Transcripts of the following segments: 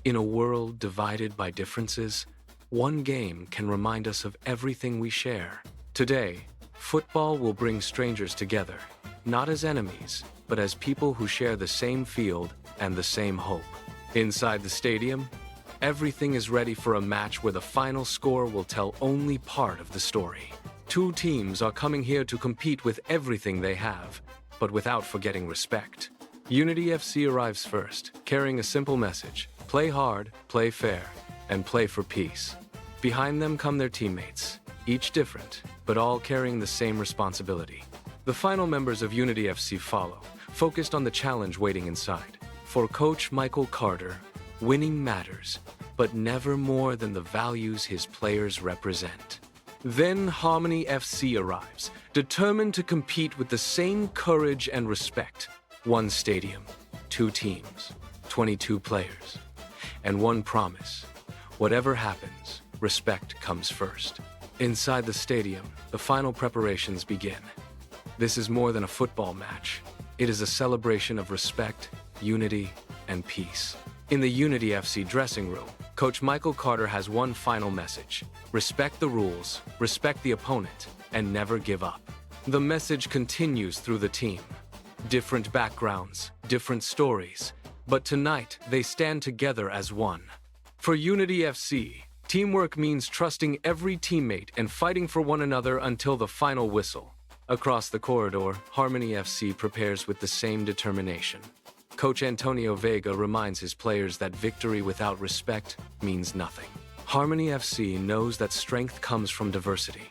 In a world divided by differences, one game can remind us of everything we share. Today, football will bring strangers together, not as enemies, but as people who share the same field and the same hope. Inside the stadium, everything is ready for a match where the final score will tell only part of the story. Two teams are coming here to compete with everything they have, but without forgetting respect. Unity FC arrives first, carrying a simple message: play hard, play fair, and play for peace. Behind them come their teammates, each different, but all carrying the same responsibility. The final members of Unity FC follow, focused on the challenge waiting inside. For Coach Michael Carter, winning matters, but never more than the values his players represent. Then Harmony FC arrives, determined to compete with the same courage and respect. One stadium, two teams, 22 players, and one promise: whatever happens, respect comes first. Inside the stadium, the final preparations begin. This is more than a football match. It is a celebration of respect, unity, and peace. In the Unity FC dressing room, Coach Michael Carter has one final message: respect the rules, respect the opponent, and never give up. The message continues through the team. Different backgrounds, different stories, but tonight they stand together as one. For Unity FC, teamwork means trusting every teammate and fighting for one another until the final whistle. Across the corridor, Harmony FC prepares with the same determination. Coach Antonio Vega reminds his players that victory without respect means nothing. Harmony FC knows that strength comes from diversity.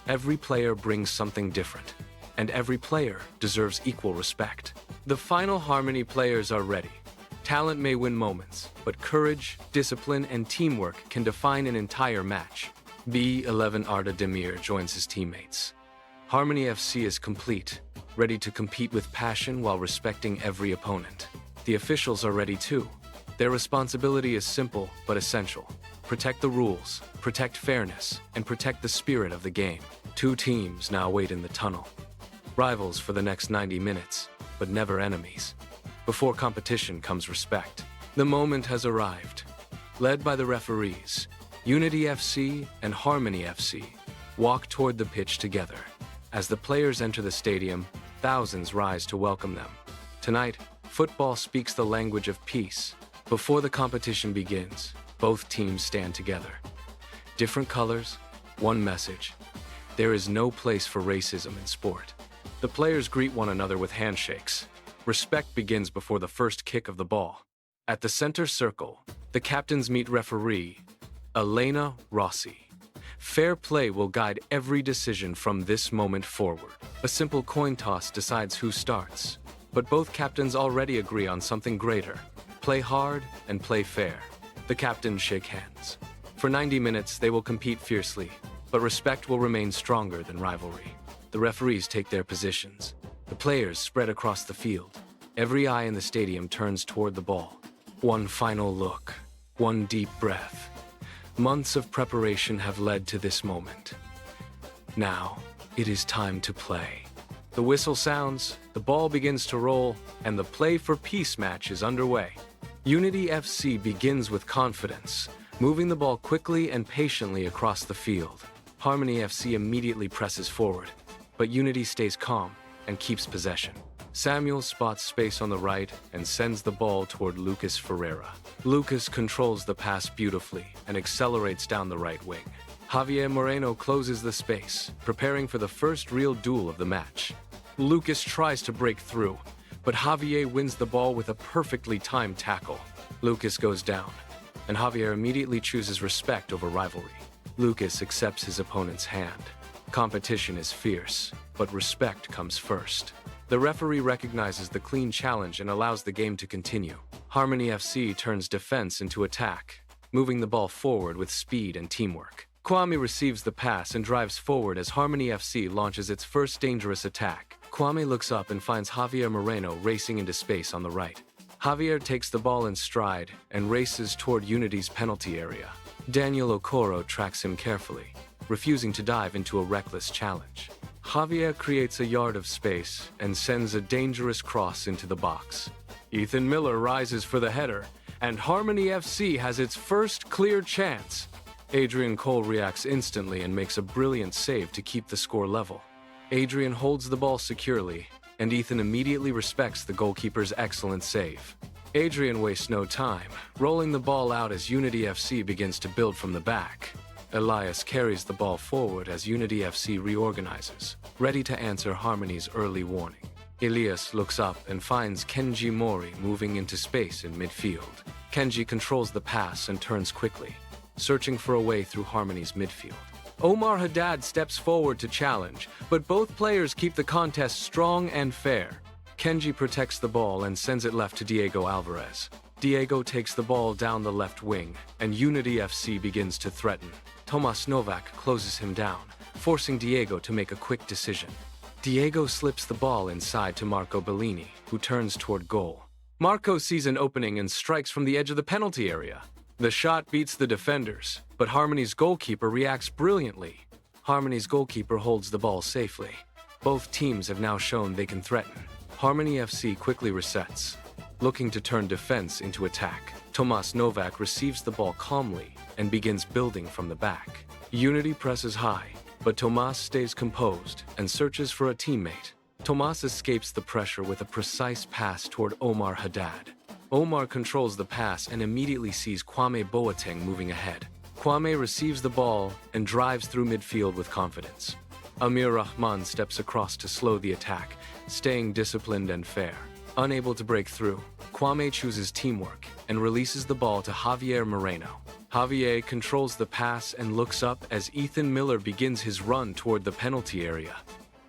Every player brings something different, and every player deserves equal respect. The final Harmony players are ready. Talent may win moments, but courage, discipline, and teamwork can define an entire match. B11 Arda Demir joins his teammates. Harmony FC is complete, ready to compete with passion while respecting every opponent. The officials are ready too. Their responsibility is simple but essential: protect the rules, protect fairness, and protect the spirit of the game. Two teams now wait in the tunnel. Rivals for the next 90 minutes, but never enemies. Before competition comes respect. The moment has arrived. Led by the referees, Unity FC and Harmony FC walk toward the pitch together. As the players enter the stadium, thousands rise to welcome them. Tonight, football speaks the language of peace. Before the competition begins, both teams stand together. Different colors, one message: there is no place for racism in sport. The players greet one another with handshakes. Respect begins before the first kick of the ball. At the center circle, the captains meet referee Elena Rossi. Fair play will guide every decision from this moment forward. A simple coin toss decides who starts, but both captains already agree on something greater: play hard and play fair. The captains shake hands. For 90 minutes, they will compete fiercely, but respect will remain stronger than rivalry. The referees take their positions. The players spread across the field. Every eye in the stadium turns toward the ball. One final look, one deep breath. Months of preparation have led to this moment. Now, it is time to play. The whistle sounds, the ball begins to roll, and the play for peace match is underway. Unity FC begins with confidence, moving the ball quickly and patiently across the field. Harmony FC immediately presses forward, but Unity stays calm and keeps possession. Samuel spots space on the right and sends the ball toward Lucas Ferreira. Lucas controls the pass beautifully and accelerates down the right wing. Javier Moreno closes the space, preparing for the first real duel of the match. Lucas tries to break through, but Javier wins the ball with a perfectly timed tackle. Lucas goes down, and Javier immediately chooses respect over rivalry. Lucas accepts his opponent's hand. Competition is fierce, but respect comes first. The referee recognizes the clean challenge and allows the game to continue. Harmony FC turns defense into attack, moving the ball forward with speed and teamwork. Kwame receives the pass and drives forward as Harmony FC launches its first dangerous attack. Kwame looks up and finds Javier Moreno racing into space on the right. Javier takes the ball in stride and races toward Unity's penalty area. Daniel Okoro tracks him carefully, refusing to dive into a reckless challenge. Javier creates a yard of space and sends a dangerous cross into the box. Ethan Miller rises for the header, and Harmony FC has its first clear chance. Adrian Cole reacts instantly and makes a brilliant save to keep the score level. Adrian holds the ball securely, and Ethan immediately respects the goalkeeper's excellent save. Adrian wastes no time, rolling the ball out as Unity FC begins to build from the back. Elias carries the ball forward as Unity FC reorganizes, ready to answer Harmony's early warning. Elias looks up and finds Kenji Mori moving into space in midfield. Kenji controls the pass and turns quickly, searching for a way through Harmony's midfield. Omar Haddad steps forward to challenge, but both players keep the contest strong and fair. Kenji protects the ball and sends it left to Diego Alvarez. Diego takes the ball down the left wing, and Unity FC begins to threaten. Tomas Novak closes him down, forcing Diego to make a quick decision. Diego slips the ball inside to Marco Bellini, who turns toward goal. Marco sees an opening and strikes from the edge of the penalty area. The shot beats the defenders, but Harmony's goalkeeper reacts brilliantly. Harmony's goalkeeper holds the ball safely. Both teams have now shown they can threaten. Harmony FC quickly resets, looking to turn defense into attack. Tomas Novak receives the ball calmly and begins building from the back. Unity presses high, but Tomas stays composed and searches for a teammate. Tomas escapes the pressure with a precise pass toward Omar Haddad. Omar controls the pass and immediately sees Kwame Boateng moving ahead. Kwame receives the ball and drives through midfield with confidence. Amir Rahman steps across to slow the attack, staying disciplined and fair. Unable to break through, Kwame chooses teamwork and releases the ball to Javier Moreno. Javier controls the pass and looks up as Ethan Miller begins his run toward the penalty area.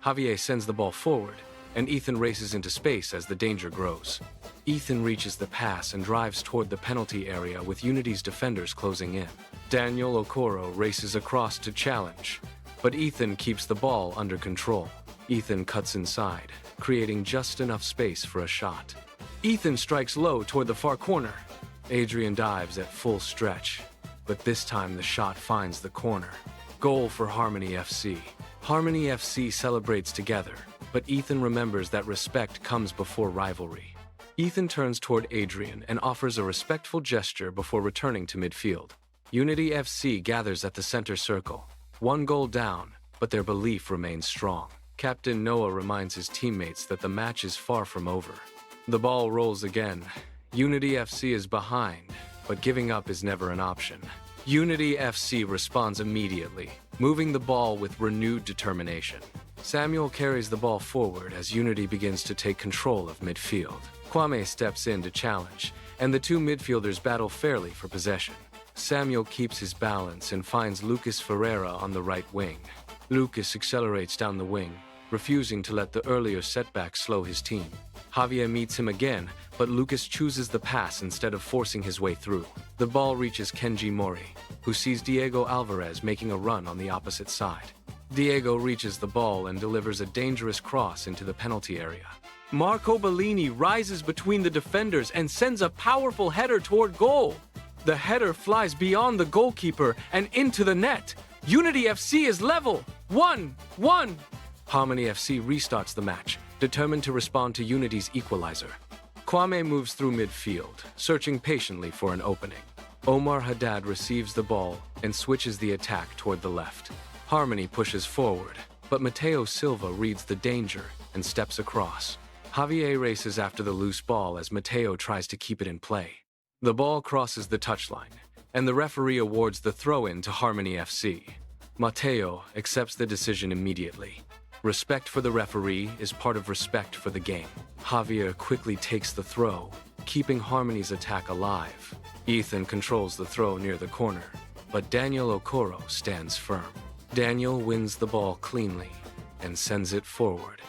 Javier sends the ball forward, and Ethan races into space as the danger grows. Ethan reaches the pass and drives toward the penalty area with Unity's defenders closing in. Daniel Okoro races across to challenge, but Ethan keeps the ball under control. Ethan cuts inside, creating just enough space for a shot. Ethan strikes low toward the far corner. Adrian dives at full stretch, but this time the shot finds the corner. Goal for Harmony FC. Harmony FC celebrates together, but Ethan remembers that respect comes before rivalry. Ethan turns toward Adrian and offers a respectful gesture before returning to midfield. Unity FC gathers at the center circle. One goal down, but their belief remains strong. Captain Noah reminds his teammates that the match is far from over. The ball rolls again. Unity FC is behind, but giving up is never an option. Unity FC responds immediately, moving the ball with renewed determination. Samuel carries the ball forward as Unity begins to take control of midfield. Kwame steps in to challenge, and the two midfielders battle fairly for possession. Samuel keeps his balance and finds Lucas Ferreira on the right wing. Lucas accelerates down the wing, refusing to let the earlier setback slow his team. Javier meets him again, but Lucas chooses the pass instead of forcing his way through. The ball reaches Kenji Mori, who sees Diego Alvarez making a run on the opposite side. Diego reaches the ball and delivers a dangerous cross into the penalty area. Marco Bellini rises between the defenders and sends a powerful header toward goal. The header flies beyond the goalkeeper and into the net. Unity FC is level, 1-1. Harmony FC restarts the match, determined to respond to Unity's equalizer. Kwame moves through midfield, searching patiently for an opening. Omar Haddad receives the ball and switches the attack toward the left. Harmony pushes forward, but Mateo Silva reads the danger and steps across. Javier races after the loose ball as Mateo tries to keep it in play. The ball crosses the touchline, and the referee awards the throw-in to Harmony FC. Mateo accepts the decision immediately. Respect for the referee is part of respect for the game. Javier quickly takes the throw, keeping Harmony's attack alive. Ethan controls the throw near the corner, but Daniel Okoro stands firm. Daniel wins the ball cleanly and sends it forward.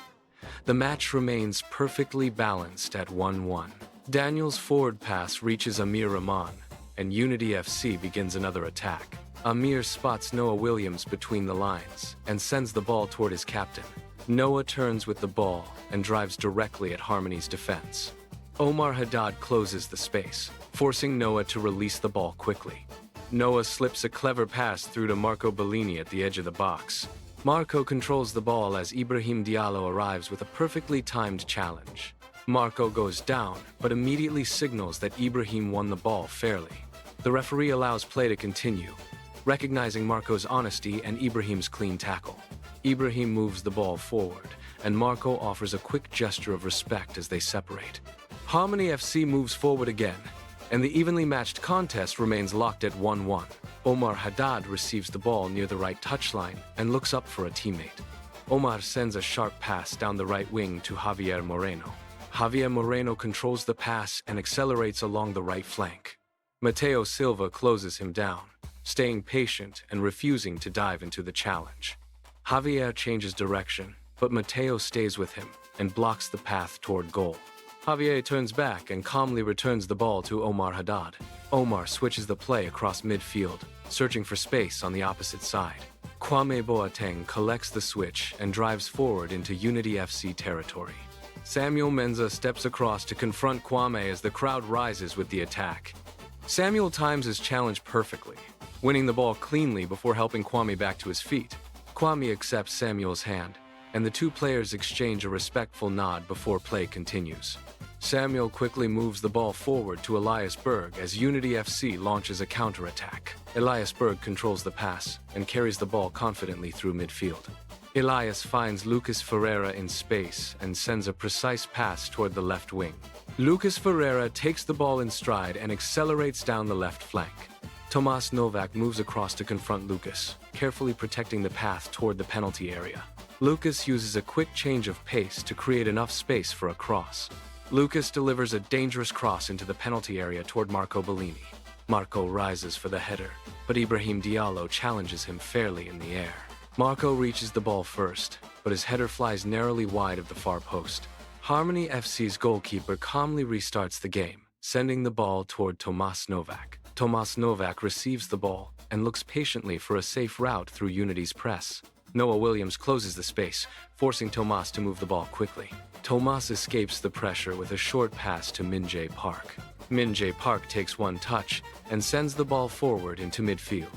The match remains perfectly balanced at 1-1. Daniel's forward pass reaches Amir Rahman, and Unity FC begins another attack. Amir spots Noah Williams between the lines and sends the ball toward his captain. Noah turns with the ball and drives directly at Harmony's defense. Omar Haddad closes the space, forcing Noah to release the ball quickly. Noah slips a clever pass through to Marco Bellini at the edge of the box. Marco controls the ball as Ibrahim Diallo arrives with a perfectly timed challenge. Marco goes down, but immediately signals that Ibrahim won the ball fairly. The referee allows play to continue, recognizing Marco's honesty and Ibrahim's clean tackle. Ibrahim moves the ball forward, and Marco offers a quick gesture of respect as they separate. Harmony FC moves forward again, and the evenly matched contest remains locked at 1-1. Omar Haddad receives the ball near the right touchline and looks up for a teammate. Omar sends a sharp pass down the right wing to Javier Moreno. Javier Moreno controls the pass and accelerates along the right flank. Mateo Silva closes him down, staying patient and refusing to dive into the challenge. Javier changes direction, but Mateo stays with him and blocks the path toward goal. Javier turns back and calmly returns the ball to Omar Haddad. Omar switches the play across midfield, searching for space on the opposite side. Kwame Boateng collects the switch and drives forward into Unity FC territory. Samuel Menza steps across to confront Kwame as the crowd rises with the attack. Samuel times his challenge perfectly, winning the ball cleanly before helping Kwame back to his feet. Kwame accepts Samuel's hand, and the two players exchange a respectful nod before play continues. Samuel quickly moves the ball forward to Elias Berg as Unity FC launches a counterattack. Elias Berg controls the pass and carries the ball confidently through midfield. Elias finds Lucas Ferreira in space and sends a precise pass toward the left wing. Lucas Ferreira takes the ball in stride and accelerates down the left flank. Tomas Novak moves across to confront Lucas, carefully protecting the path toward the penalty area. Lucas uses a quick change of pace to create enough space for a cross. Lucas delivers a dangerous cross into the penalty area toward Marco Bellini. Marco rises for the header, but Ibrahim Diallo challenges him fairly in the air. Marco reaches the ball first, but his header flies narrowly wide of the far post. Harmony FC's goalkeeper calmly restarts the game, sending the ball toward Tomas Novak. Tomas Novak receives the ball and looks patiently for a safe route through Unity's press. Noah Williams closes the space, forcing Tomas to move the ball quickly. Tomas escapes the pressure with a short pass to Min-jae Park. Min-jae Park takes one touch and sends the ball forward into midfield.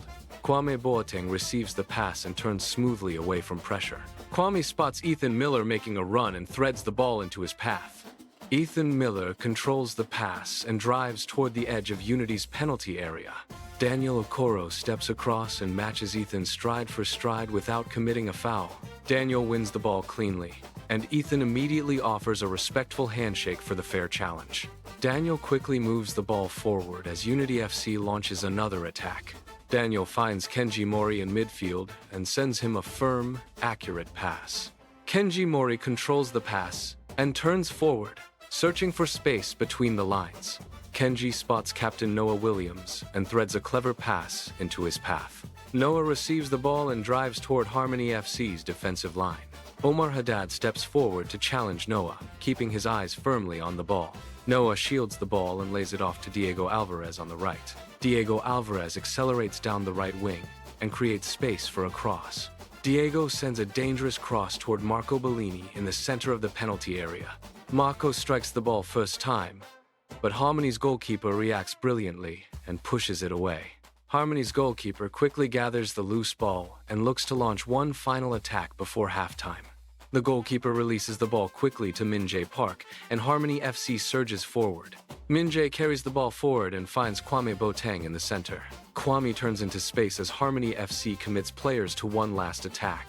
Kwame Boateng receives the pass and turns smoothly away from pressure. Kwame spots Ethan Miller making a run and threads the ball into his path. Ethan Miller controls the pass and drives toward the edge of Unity's penalty area. Daniel Okoro steps across and matches Ethan stride for stride without committing a foul. Daniel wins the ball cleanly, and Ethan immediately offers a respectful handshake for the fair challenge. Daniel quickly moves the ball forward as Unity FC launches another attack. Daniel finds Kenji Mori in midfield and sends him a firm, accurate pass. Kenji Mori controls the pass and turns forward, searching for space between the lines. Kenji spots Captain Noah Williams and threads a clever pass into his path. Noah receives the ball and drives toward Harmony FC's defensive line. Omar Haddad steps forward to challenge Noah, keeping his eyes firmly on the ball. Noah shields the ball and lays it off to Diego Alvarez on the right. Diego Alvarez accelerates down the right wing and creates space for a cross. Diego sends a dangerous cross toward Marco Bellini in the center of the penalty area. Marco strikes the ball first time, but Harmony's goalkeeper reacts brilliantly and pushes it away. Harmony's goalkeeper quickly gathers the loose ball and looks to launch one final attack before halftime. The goalkeeper releases the ball quickly to Min-jae Park, and Harmony FC surges forward. Min-jae carries the ball forward and finds Kwame Boateng in the center. Kwame turns into space as Harmony FC commits players to one last attack.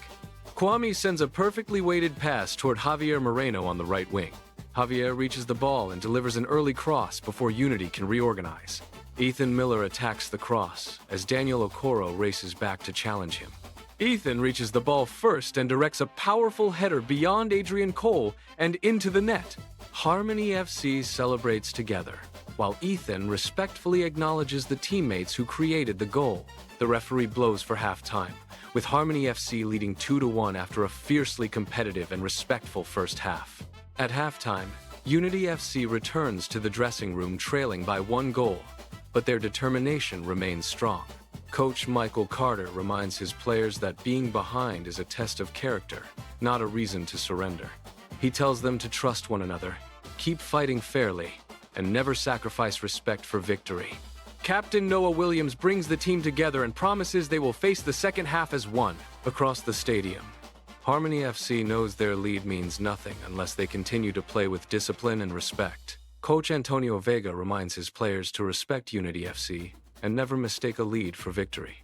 Kwame sends a perfectly weighted pass toward Javier Moreno on the right wing. Javier reaches the ball and delivers an early cross before Unity can reorganize. Ethan Miller attacks the cross as Daniel Okoro races back to challenge him. Ethan reaches the ball first and directs a powerful header beyond Adrian Cole and into the net. Harmony FC celebrates together, while Ethan respectfully acknowledges the teammates who created the goal. The referee blows for halftime, with Harmony FC leading 2-1 after a fiercely competitive and respectful first half. At halftime, Unity FC returns to the dressing room trailing by 1 goal, but their determination remains strong. Coach Michael Carter reminds his players that being behind is a test of character, not a reason to surrender. He tells them to trust one another, keep fighting fairly, and never sacrifice respect for victory. Captain Noah Williams brings the team together and promises they will face the second half as one. Across the stadium, Harmony FC knows their lead means nothing unless they continue to play with discipline and respect. Coach Antonio Vega reminds his players to respect Unity FC and never mistake a lead for victory.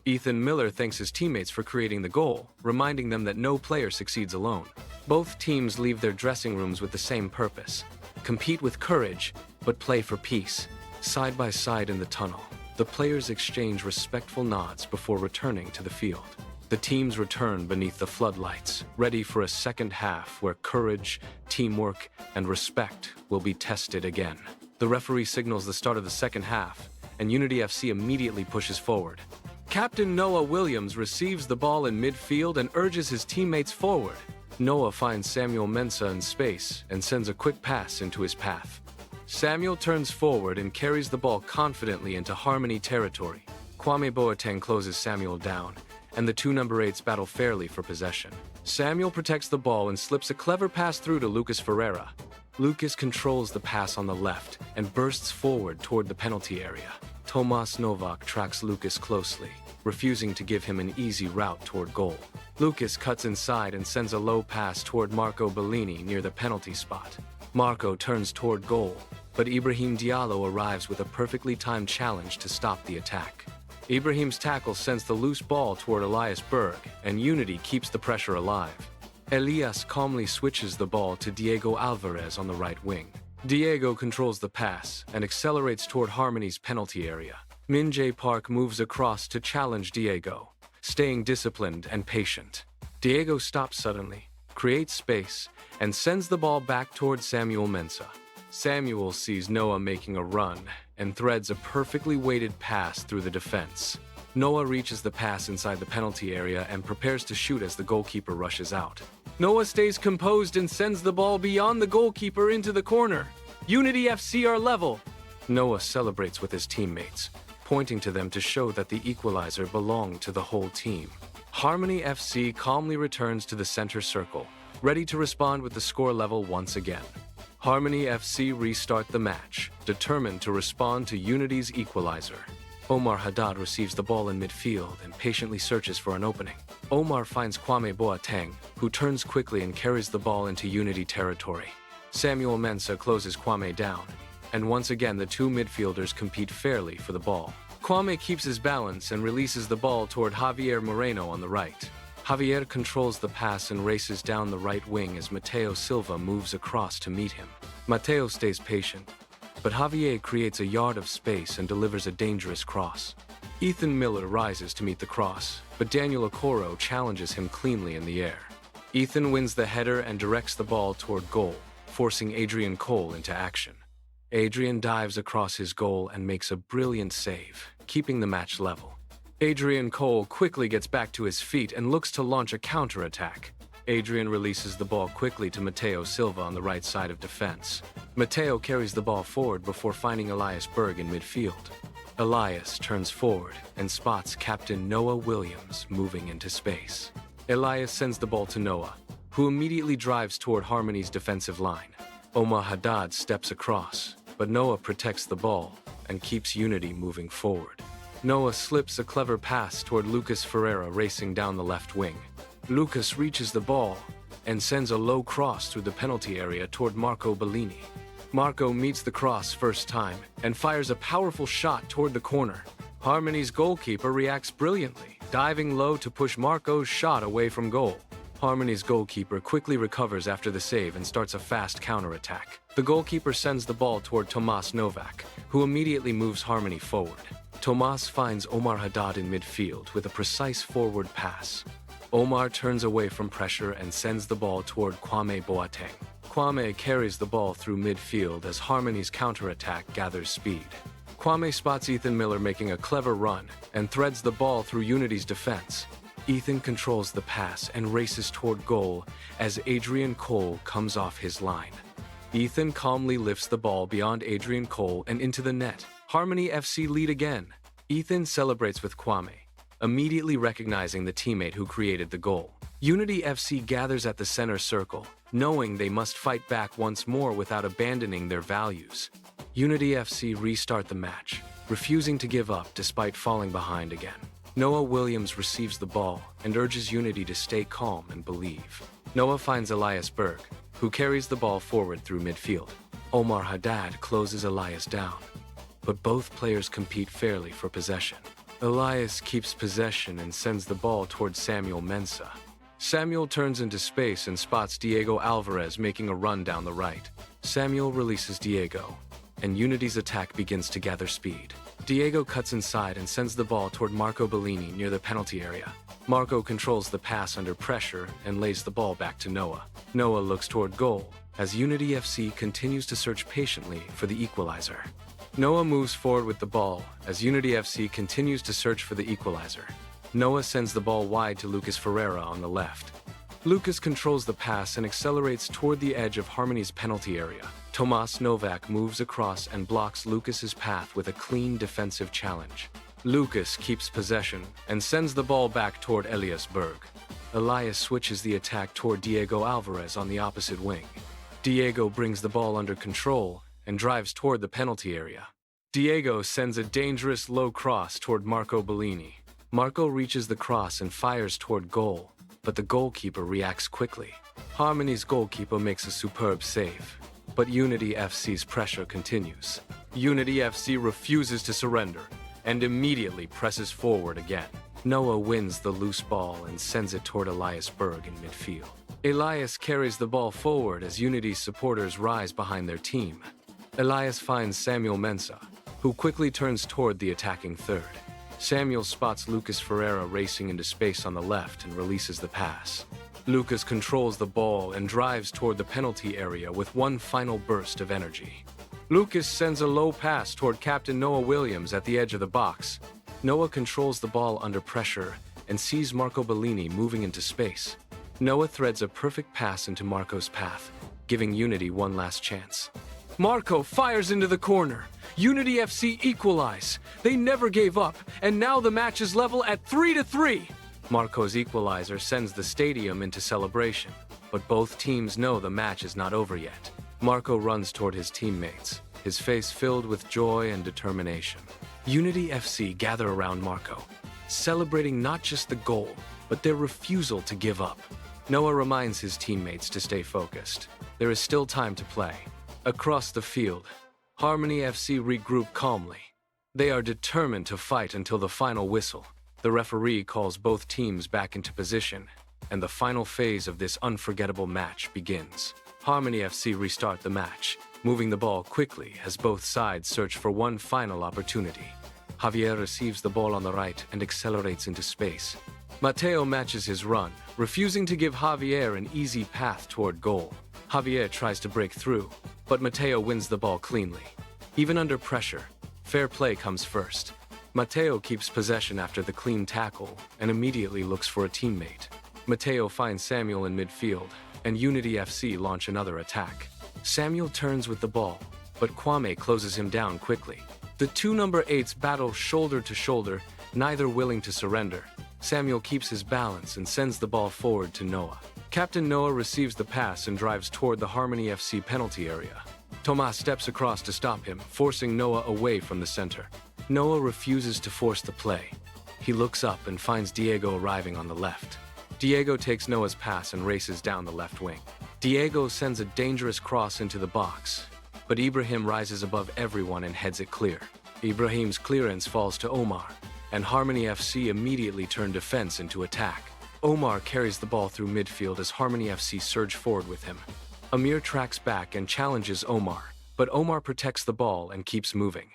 Ethan Miller thanks his teammates for creating the goal, reminding them that no player succeeds alone. Both teams leave their dressing rooms with the same purpose: compete with courage, but play for peace. Side by side in the tunnel, the players exchange respectful nods before returning to the field. The teams return beneath the floodlights, ready for a second half where courage, teamwork, and respect will be tested again. The referee signals the start of the second half, and Unity FC immediately pushes forward. Captain Noah Williams receives the ball in midfield and urges his teammates forward. Noah finds Samuel Mensah in space and sends a quick pass into his path. Samuel turns forward and carries the ball confidently into Harmony territory. Kwame Boateng closes Samuel down, and the two number 8s battle fairly for possession. Samuel protects the ball and slips a clever pass through to Lucas Ferreira. Lucas controls the pass on the left and bursts forward toward the penalty area. Tomas Novak tracks Lucas closely, refusing to give him an easy route toward goal. Lucas cuts inside and sends a low pass toward Marco Bellini near the penalty spot. Marco turns toward goal, but Ibrahim Diallo arrives with a perfectly timed challenge to stop the attack. Ibrahim's tackle sends the loose ball toward Elias Berg, and Unity keeps the pressure alive. Elias calmly switches the ball to Diego Alvarez on the right wing. Diego controls the pass and accelerates toward Harmony's penalty area. Min Jae Park moves across to challenge Diego, staying disciplined and patient. Diego stops suddenly, creates space, and sends the ball back toward Samuel Mensah. Samuel sees Noah making a run and threads a perfectly weighted pass through the defense. Noah reaches the pass inside the penalty area and prepares to shoot as the goalkeeper rushes out. Noah stays composed and sends the ball beyond the goalkeeper into the corner. Unity FC are level. Noah celebrates with his teammates, pointing to them to show that the equalizer belonged to the whole team. Harmony FC calmly returns to the center circle, ready to respond with the score level once again. Harmony FC restart the match, determined to respond to Unity's equalizer. Omar Haddad receives the ball in midfield and patiently searches for an opening. Omar finds Kwame Boateng, who turns quickly and carries the ball into Unity territory. Samuel Mensah closes Kwame down, and once again the two midfielders compete fairly for the ball. Kwame keeps his balance and releases the ball toward Javier Moreno on the right. Javier controls the pass and races down the right wing as Mateo Silva moves across to meet him. Mateo stays patient, but Javier creates a yard of space and delivers a dangerous cross. Ethan Miller rises to meet the cross, but Daniel Okoro challenges him cleanly in the air. Ethan wins the header and directs the ball toward goal, forcing Adrian Cole into action. Adrian dives across his goal and makes a brilliant save, keeping the match level. Adrian Cole quickly gets back to his feet and looks to launch a counter-attack. Adrian releases the ball quickly to Mateo Silva on the right side of defense. Mateo carries the ball forward before finding Elias Berg in midfield. Elias turns forward and spots Captain Noah Williams moving into space. Elias sends the ball to Noah, who immediately drives toward Harmony's defensive line. Omar Haddad steps across, but Noah protects the ball and keeps Unity moving forward. Noah slips a clever pass toward Lucas Ferreira racing down the left wing. Lucas reaches the ball and sends a low cross through the penalty area toward Marco Bellini. Marco meets the cross first time and fires a powerful shot toward the corner. Harmony's goalkeeper reacts brilliantly, diving low to push Marco's shot away from goal. Harmony's goalkeeper quickly recovers after the save and starts a fast counterattack. The goalkeeper sends the ball toward Tomas Novak, who immediately moves Harmony forward. Tomas finds Omar Haddad in midfield with a precise forward pass. Omar turns away from pressure and sends the ball toward Kwame Boateng. Kwame carries the ball through midfield as Harmony's counterattack gathers speed. Kwame spots Ethan Miller making a clever run and threads the ball through Unity's defense. Ethan controls the pass and races toward goal as Adrian Cole comes off his line. Ethan calmly lifts the ball beyond Adrian Cole and into the net. Harmony FC lead again. Ethan celebrates with Kwame, immediately recognizing the teammate who created the goal. Unity FC gathers at the center circle, knowing they must fight back once more without abandoning their values. Unity FC restart the match, refusing to give up despite falling behind again. Noah Williams receives the ball and urges Unity to stay calm and believe. Noah finds Elias Berg, who carries the ball forward through midfield. Omar Haddad closes Elias down, but both players compete fairly for possession. Elias keeps possession and sends the ball towards Samuel Mensah. Samuel turns into space and spots Diego Alvarez making a run down the right. Samuel releases Diego, and Unity's attack begins to gather speed. Diego cuts inside and sends the ball toward Marco Bellini near the penalty area. Marco controls the pass under pressure and lays the ball back to Noah. Noah looks toward goal as Unity FC continues to search patiently for the equalizer. Noah moves forward with the ball as Unity FC continues to search for the equalizer. Noah sends the ball wide to Lucas Ferreira on the left. Lucas controls the pass and accelerates toward the edge of Harmony's penalty area. Tomas Novak moves across and blocks Lucas's path with a clean defensive challenge. Lucas keeps possession and sends the ball back toward Elias Berg. Elias switches the attack toward Diego Alvarez on the opposite wing. Diego brings the ball under control and drives toward the penalty area. Diego sends a dangerous low cross toward Marco Bellini. Marco reaches the cross and fires toward goal, but the goalkeeper reacts quickly. Harmony's goalkeeper makes a superb save, but Unity FC's pressure continues. Unity FC refuses to surrender and immediately presses forward again. Noah wins the loose ball and sends it toward Elias Berg in midfield. Elias carries the ball forward as Unity's supporters rise behind their team. Elias finds Samuel Mensah, who quickly turns toward the attacking third. Samuel spots Lucas Ferreira racing into space on the left and releases the pass. Lucas controls the ball and drives toward the penalty area with one final burst of energy. Lucas sends a low pass toward Captain Noah Williams at the edge of the box. Noah controls the ball under pressure and sees Marco Bellini moving into space. Noah threads a perfect pass into Marco's path, giving Unity one last chance. Marco fires into the corner. Unity FC equalize. They never gave up, and now the match is level at 3-3. Marco's equalizer sends the stadium into celebration, but both teams know the match is not over yet. Marco runs toward his teammates, his face filled with joy and determination. Unity FC gather around Marco, celebrating not just the goal, but their refusal to give up. Noah reminds his teammates to stay focused. There is still time to play. Across the field, Harmony FC regroup calmly. They are determined to fight until the final whistle. The referee calls both teams back into position, and the final phase of this unforgettable match begins. Harmony FC restart the match, moving the ball quickly as both sides search for one final opportunity. Javier receives the ball on the right and accelerates into space. Mateo matches his run, refusing to give Javier an easy path toward goal. Javier tries to break through, but Mateo wins the ball cleanly. Even under pressure, fair play comes first. Mateo keeps possession after the clean tackle and immediately looks for a teammate. Mateo finds Samuel in midfield, and Unity FC launch another attack. Samuel turns with the ball, but Kwame closes him down quickly. The two number 8s battle shoulder to shoulder, neither willing to surrender. Samuel keeps his balance and sends the ball forward to Noah. Captain Noah receives the pass and drives toward the Harmony FC penalty area. Tomas steps across to stop him, forcing Noah away from the center. Noah refuses to force the play. He looks up and finds Diego arriving on the left. Diego takes Noah's pass and races down the left wing. Diego sends a dangerous cross into the box, but Ibrahim rises above everyone and heads it clear. Ibrahim's clearance falls to Omar, and Harmony FC immediately turn defense into attack. Omar carries the ball through midfield as Harmony FC surge forward with him. Amir tracks back and challenges Omar, but Omar protects the ball and keeps moving.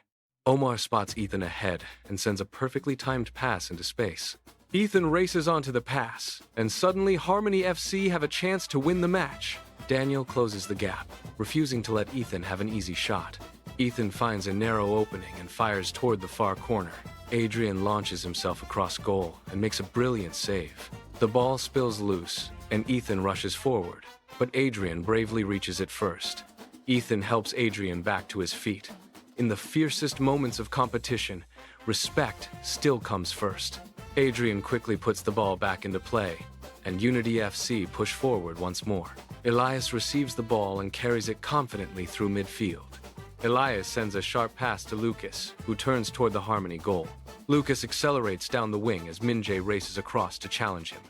Omar spots Ethan ahead and sends a perfectly timed pass into space. Ethan races onto the pass, and suddenly Harmony FC have a chance to win the match. Daniel closes the gap, refusing to let Ethan have an easy shot. Ethan finds a narrow opening and fires toward the far corner. Adrian launches himself across goal and makes a brilliant save. The ball spills loose, and Ethan rushes forward, but Adrian bravely reaches it first. Ethan helps Adrian back to his feet. In the fiercest moments of competition, respect still comes first. Adrian quickly puts the ball back into play, and Unity FC push forward once more. Elias receives the ball and carries it confidently through midfield. Elias sends a sharp pass to Lucas, who turns toward the Harmony goal. Lucas accelerates down the wing as Min-jae races across to challenge him.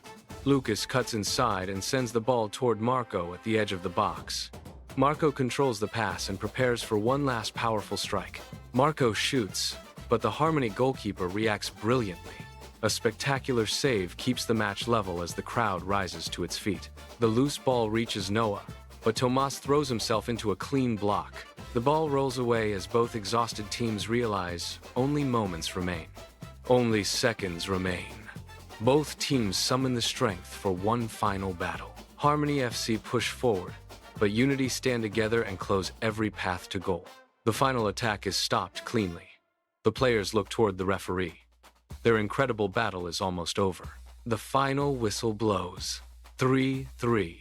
Lucas cuts inside and sends the ball toward Marco at the edge of the box. Marco controls the pass and prepares for one last powerful strike. Marco shoots, but the Harmony goalkeeper reacts brilliantly. A spectacular save keeps the match level as the crowd rises to its feet. The loose ball reaches Noah, but Tomas throws himself into a clean block. The ball rolls away as both exhausted teams realize only moments remain. Only seconds remain. Both teams summon the strength for one final battle. Harmony FC push forward, but Unity stand together and close every path to goal. The final attack is stopped cleanly. The players look toward the referee. Their incredible battle is almost over. The final whistle blows. 3-3.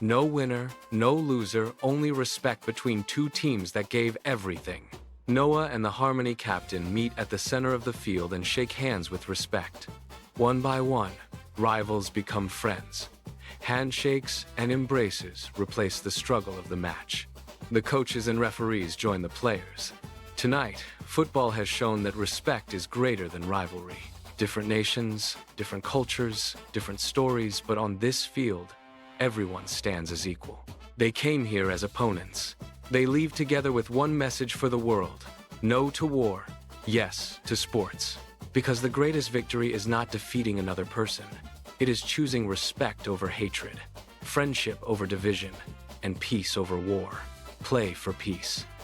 No winner, no loser, only respect between two teams that gave everything. Noah and the Harmony captain meet at the center of the field and shake hands with respect. One by one, rivals become friends. Handshakes and embraces replace the struggle of the match. The coaches and referees join the players. Tonight, football has shown that respect is greater than rivalry. Different nations, different cultures, different stories, but on this field, everyone stands as equal. They came here as opponents. They leave together with one message for the world: no to war, yes to sports. Because the greatest victory is not defeating another person. It is choosing respect over hatred, friendship over division, and peace over war. Play for peace.